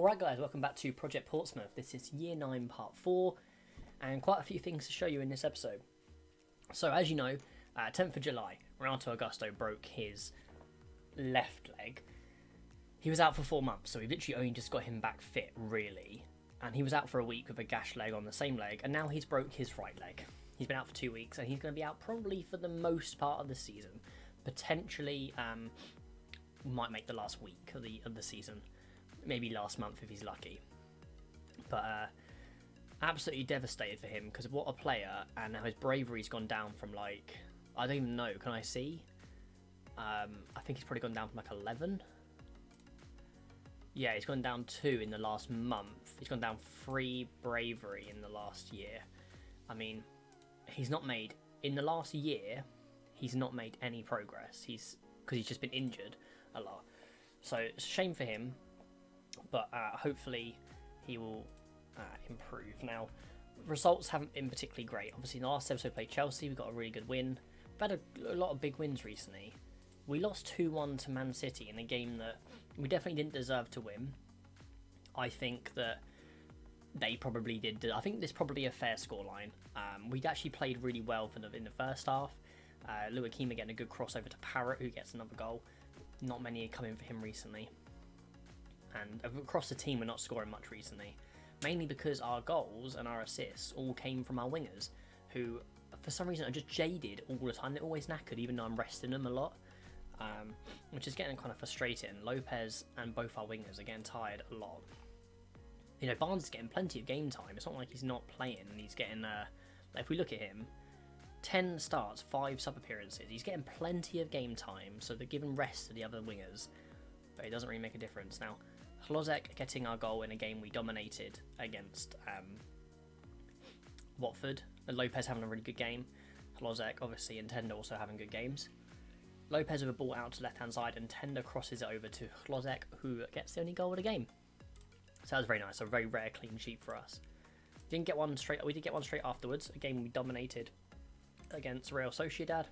Alright guys, welcome back to Project Portsmouth. This is Year 9 Part 4, and quite a few things to show you in this episode. So as you know, 10th of July, Renato Augusto broke his left leg. He was out for 4 months, so we literally only just got him back fit, really. And he was out for a week with a gashed leg on the same leg, and now he's broke his right leg. He's been out for 2 weeks, and he's going to be out probably for the most part of the season. Potentially, might make the last week of the season. Maybe last month if he's lucky. But absolutely devastated for him because what a player, and now his bravery's gone down from like, I don't even know, can I see? I think he's probably gone down from like 11. Yeah, he's gone down 2 in the last month. He's gone down 3 bravery in the last year. I mean, he's not made, in the last year, he's not made any progress. Because he's just been injured a lot. So it's a shame for him. But hopefully he will improve. Now, results haven't been particularly great. Obviously, in the last episode we played Chelsea, we got a really good win. We've had a lot of big wins recently. We lost 2-1 to Man City in a game that we definitely didn't deserve to win. I think that they probably did. I think this is probably a fair scoreline. We'd actually played really well in the first half. Luakima getting a good crossover to Parrott, who gets another goal. Not many are coming for him recently. And across the team, we're not scoring much recently. Mainly because our goals and our assists all came from our wingers, who, for some reason, are just jaded all the time. They're always knackered, even though I'm resting them a lot. Which is getting kind of frustrating. Lopez and both our wingers are getting tired a lot. You know, Barnes is getting plenty of game time. It's not like he's not playing. And he's getting, if we look at him, 10 starts, 5 sub-appearances. He's getting plenty of game time, so they're giving rest to the other wingers. But it doesn't really make a difference. Now, Hlozek getting our goal in a game we dominated against Watford. Lopez having a really good game. Hlozek, obviously, and Tender also having good games. Lopez with a ball out to left-hand side, and Tender crosses it over to Hlozek, who gets the only goal of the game. So that was very nice. A very rare clean sheet for us. We did get one straight afterwards. A game we dominated against Real Sociedad,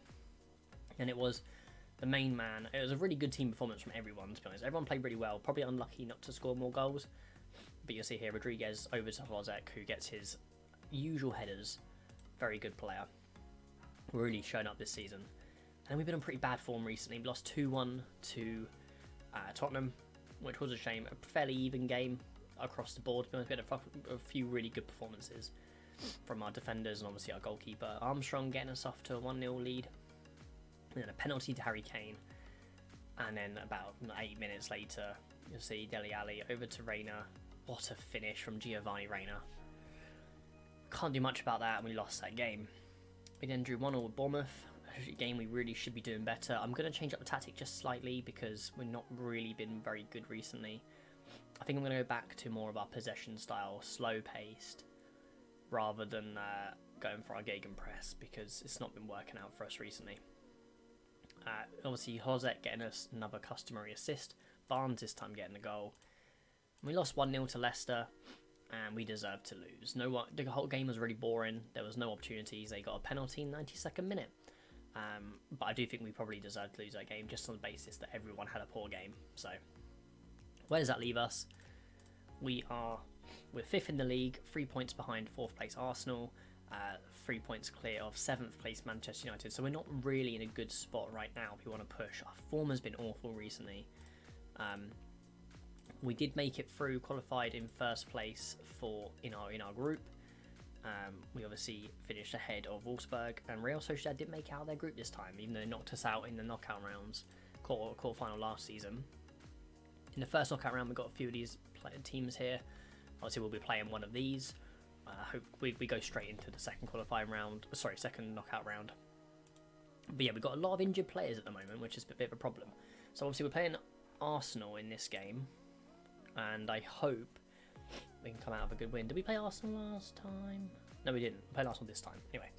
and it was the main man. It was a really good team performance from everyone, to be honest. Everyone played really well. Probably unlucky not to score more goals. But you'll see here, Rodriguez over to Hlozek, who gets his usual headers. Very good player. Really shown up this season. And we've been in pretty bad form recently. We lost 2-1 to Tottenham, which was a shame. A fairly even game across the board. We had a few really good performances from our defenders and obviously our goalkeeper. Armstrong getting us off to a 1-0 lead. And then a penalty to Harry Kane, and then about 8 minutes later, you'll see Dele Alli over to Reina. What a finish from Giovanni Reina. Can't do much about that, and we lost that game. We then drew 1-1 with Bournemouth, a game we really should be doing better. I'm going to change up the tactic just slightly because we've not really been very good recently. I think I'm going to go back to more of our possession style, slow-paced, rather than going for our gegenpress, because it's not been working out for us recently. Obviously, Hlozek getting us another customary assist. Barnes this time getting the goal. And we lost 1-0 to Leicester, and we deserved to lose. The whole game was really boring. There was no opportunities. They got a penalty in the 92nd minute. But I do think we probably deserved to lose that game, just on the basis that everyone had a poor game. So, where does that leave us? We're 5th in the league, 3 points behind 4th place Arsenal. 3 points clear of 7th place Manchester United, so we're not really in a good spot right now if we want to push. Our form has been awful recently. We did make it through, qualified in 1st place in our group. We obviously finished ahead of Wolfsburg, and Real Sociedad did make it out of their group this time, even though they knocked us out in the knockout rounds, quarter-final last season. In the first knockout round, we got a few of these teams here. Obviously, we'll be playing one of these. Hope we go straight into the second knockout round. But yeah, we've got a lot of injured players at the moment, which is a bit of a problem. So obviously we're playing Arsenal in this game, and I hope we can come out of a good win. Did we play Arsenal last time? No, we didn't. We played Arsenal this time. Anyway,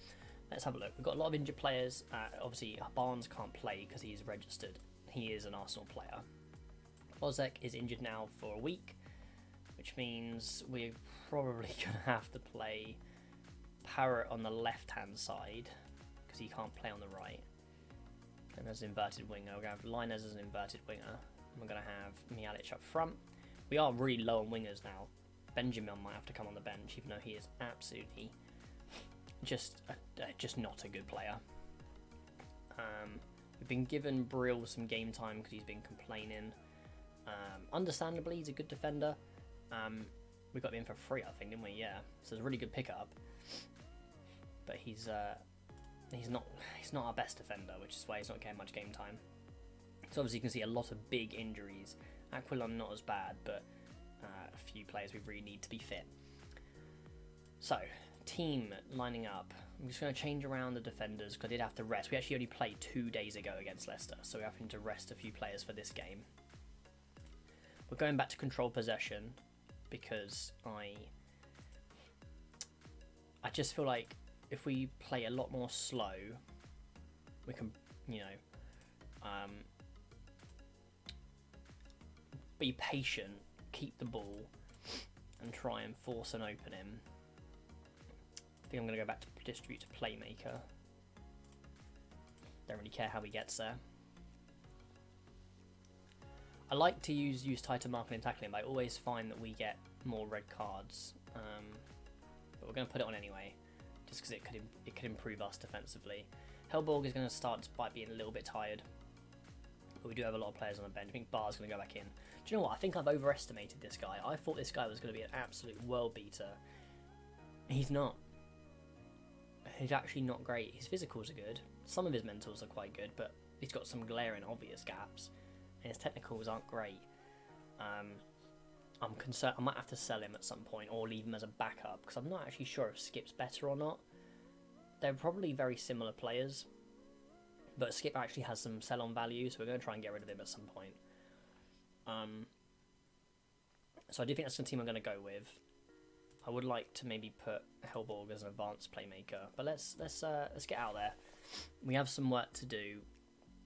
let's have a look. We've got a lot of injured players. Obviously, Barnes can't play because he's registered. He is an Arsenal player. Hlozek is injured now for a week, which means we're probably going to have to play Parrott on the left-hand side because he can't play on the right. And as an inverted winger, we're going to have Linez as an inverted winger. And we're going to have Mialic up front. We are really low on wingers now. Benjamin might have to come on the bench, even though he is absolutely just not a good player. We've been given Brill some game time because he's been complaining. Understandably, he's a good defender. We got him in for free, I think, didn't we? Yeah, so it's a really good pickup. But he's not our best defender, which is why he's not getting much game time. So obviously you can see a lot of big injuries. Aquilon not as bad, but a few players we really need to be fit. So, team lining up. I'm just going to change around the defenders because I did have to rest. We actually only played 2 days ago against Leicester, so we're having to rest a few players for this game. We're going back to control possession because I just feel like if we play a lot more slow, we can, be patient, keep the ball, and try and force an opening. I think I'm going to go back to distribute to playmaker. Don't really care how he gets there. I like to use tighter marking and tackling, but I always find that we get more red cards. But we're going to put it on anyway, just because it could improve us defensively. Hellborg is going to start by being a little bit tired, but we do have a lot of players on the bench. I think Barr's going to go back in. Do you know what? I think I've overestimated this guy. I thought this guy was going to be an absolute world beater. He's not. He's actually not great. His physicals are good. Some of his mentals are quite good, but he's got some glaring obvious gaps. And his technicals aren't great. I'm concerned I might have to sell him at some point or leave him as a backup because I'm not actually sure if Skip's better or not. They're probably very similar players, but Skip actually has some sell-on value, so we're going to try and get rid of him at some point. So I do think that's the team I'm going to go with. I would like to maybe put Hellborg as an advanced playmaker, but let's get out there. We have some work to do.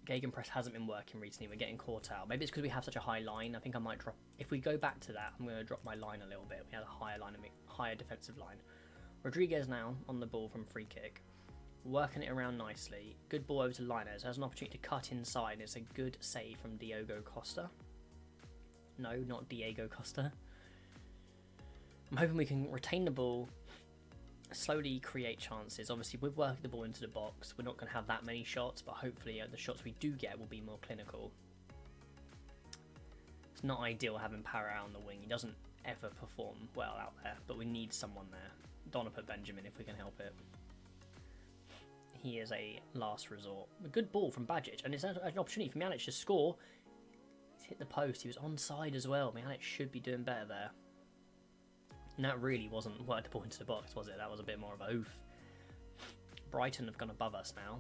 Gegenpress hasn't been working recently. We're getting caught out. Maybe it's because we have such a high line. I think I might drop. If we go back to that, I'm going to drop my line a little bit. We had a higher line, higher defensive line. Rodriguez now on the ball from free kick, working it around nicely. Good ball over to Linez. Has an opportunity to cut inside. It's a good save from Diogo Costa. No, not Diego Costa. I'm hoping we can retain the ball, slowly create chances. Obviously, we've worked the ball into the box. We're not going to have that many shots, but hopefully the shots we do get will be more clinical. It's not ideal having Parra out on the wing. He doesn't ever perform well out there, but we need someone there. Don't want to put Benjamin if we can help it. He is a last resort. A good ball from Bajic, and it's an opportunity for Mianic to score. He's hit the post. He was onside as well. Mianic should be doing better there. And that really wasn't worked the ball into the box, was it? That was a bit more of a oof. Brighton have gone above us now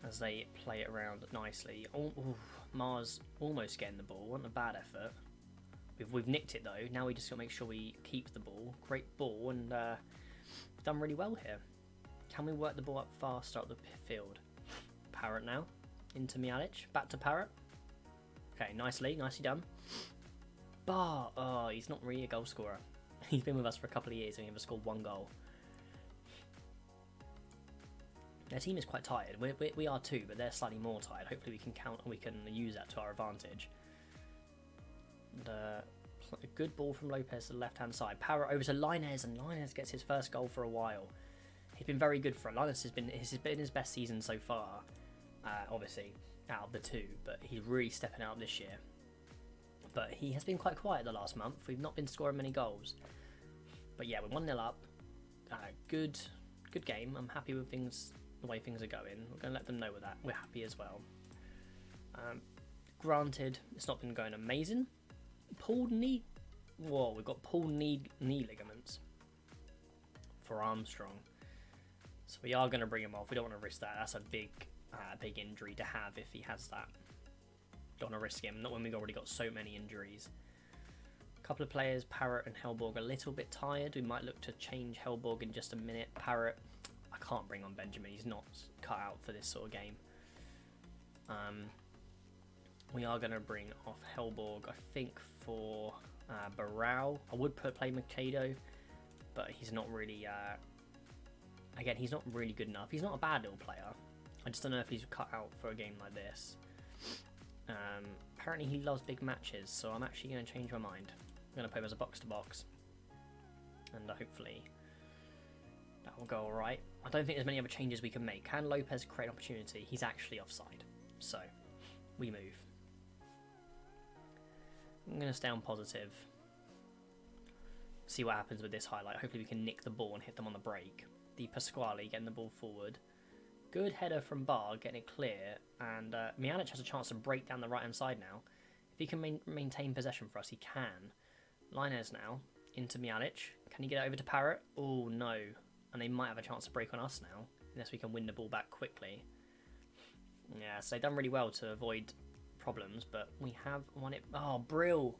as they play it around nicely. Mars almost getting the ball. Wasn't a bad effort. We've nicked it though. Now we just got to make sure we keep the ball. Great ball, and done really well here. Can we work the ball up faster up the field? Parrot now into Mialic. Back to Parrot. Okay, nicely done. Bar, oh, he's not really a goal scorer. He's been with us for a couple of years and he never scored 1 goal. Their team is quite tired. We are too, but they're slightly more tired. Hopefully we can use that to our advantage. And, a good ball from Lopez to the left-hand side. Power over to Linez, and Linez gets his first goal for a while. He's been very good for it. Linez has been his best season so far, obviously, out of the two, but he's really stepping out this year. But he has been quite quiet the last month. We've not been scoring many goals. But yeah, we're 1-0 up. Good game. I'm happy with the way things are going. We're going to let them know with that. We're happy as well. Granted, it's not been going amazing. Pulled knee. Whoa, we've got pulled knee ligaments for Armstrong. So we are going to bring him off. We don't want to risk that. That's a big injury to have if he has that. Don't want to risk him, not when we've already got so many injuries. A couple of players, Parrot and Hellborg, a little bit tired. We might look to change Hellborg in just a minute. Parrot, I can't bring on Benjamin. He's not cut out for this sort of game. We are going to bring off Hellborg, I think, for Barral. I would play Machado, but he's not really... again, he's not really good enough. He's not a bad little player. I just don't know if he's cut out for a game like this. Apparently he loves big matches, so I'm actually going to change my mind. I'm going to put him as a box-to-box. And hopefully that will go alright. I don't think there's many other changes we can make. Can Lopez create an opportunity? He's actually offside. So, we move. I'm going to stay on positive. See what happens with this highlight. Hopefully we can nick the ball and hit them on the break. Di Pasquale getting the ball forward. Good header from Bar, getting it clear. And Mijalic has a chance to break down the right-hand side now. If he can maintain possession for us, he can. Linez now, into Mijalic. Can he get it over to Parrott? Oh, no. And they might have a chance to break on us now, unless we can win the ball back quickly. Yeah, so they've done really well to avoid problems, but we have won it. Oh, Brill!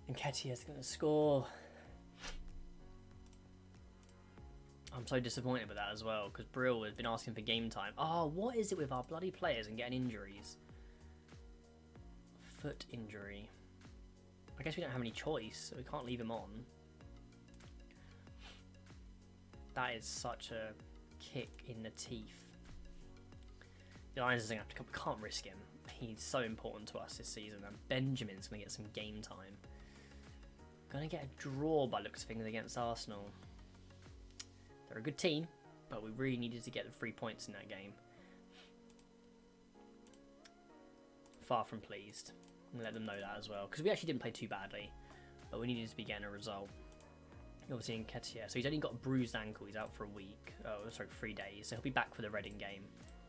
And Nketiah's going to score. I'm so disappointed with that as well, because Brill has been asking for game time. Oh, what is it with our bloody players and getting injuries? Foot injury. I guess we don't have any choice, so we can't leave him on. That is such a kick in the teeth. The Lions are going to have to come. We can't risk him. He's so important to us this season. And Benjamin's going to get some game time. Going to get a draw by looks of things against Arsenal. They're a good team, but we really needed to get the 3 points in that game. Far from pleased. I'm going to let them know that as well. Because we actually didn't play too badly, but we needed to be getting a result. Obviously in Nketiah. So he's only got a bruised ankle. He's out for a week. Oh, sorry, 3 days. So he'll be back for the Reading game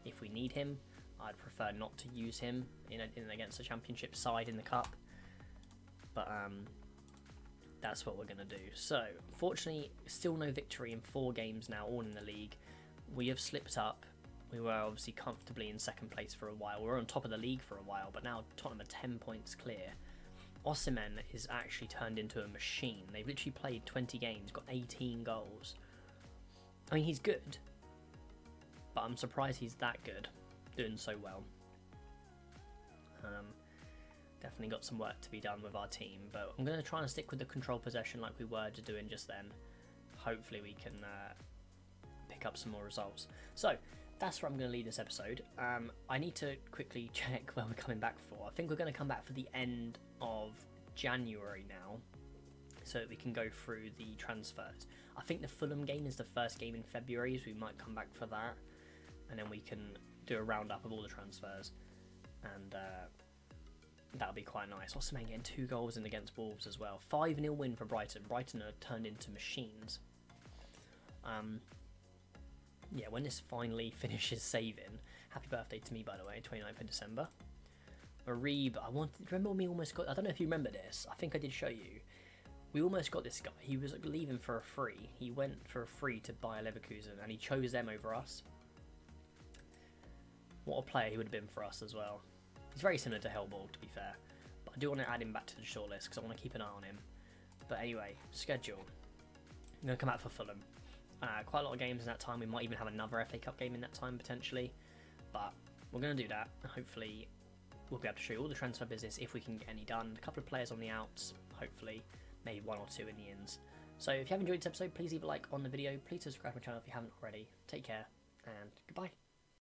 if we need him. I'd prefer not to use him in against the Championship side in the Cup. But that's what we're going to do. So, unfortunately, still no victory in 4 games now, all in the league. We have slipped up. We were obviously comfortably in second place for a while. We were on top of the league for a while, but now Tottenham are 10 points clear. Osimhen is actually turned into a machine. They've literally played 20 games, got 18 goals. I mean, he's good, but I'm surprised he's that good, doing so well. Definitely got some work to be done with our team, but I'm going to try and stick with the control possession like we were doing just then. Hopefully we can pick up some more results. So, that's where I'm going to leave this episode. I need to quickly check where we're coming back for. I think we're going to come back for the end of January now, so that we can go through the transfers. I think the Fulham game is the first game in February, so we might come back for that, and then we can do a roundup of all the transfers, and that'll be quite nice. Osimhen getting 2 goals in against Wolves as well. 5-0 win for Brighton. Brighton are turned into machines. Yeah, when this finally finishes saving, happy birthday to me, by the way, 29th of December. Arib, remember when we almost got, I don't know if you remember this, I think I did show you. We almost got this guy. He was leaving for a free. He went for a free to Bayer Leverkusen, and he chose them over us. What a player he would have been for us as well. He's very similar to Hellborg, to be fair. But I do want to add him back to the shortlist, because I want to keep an eye on him. But anyway, schedule. I'm going to come out for Fulham. Quite a lot of games in that time. We might even have another FA Cup game in that time, potentially. But we're going to do that. Hopefully, we'll be able to show you all the transfer business if we can get any done. A couple of players on the outs, hopefully. Maybe 1 or 2 in the ins. So if you have enjoyed this episode, please leave a like on the video. Please subscribe to my channel if you haven't already. Take care, and goodbye.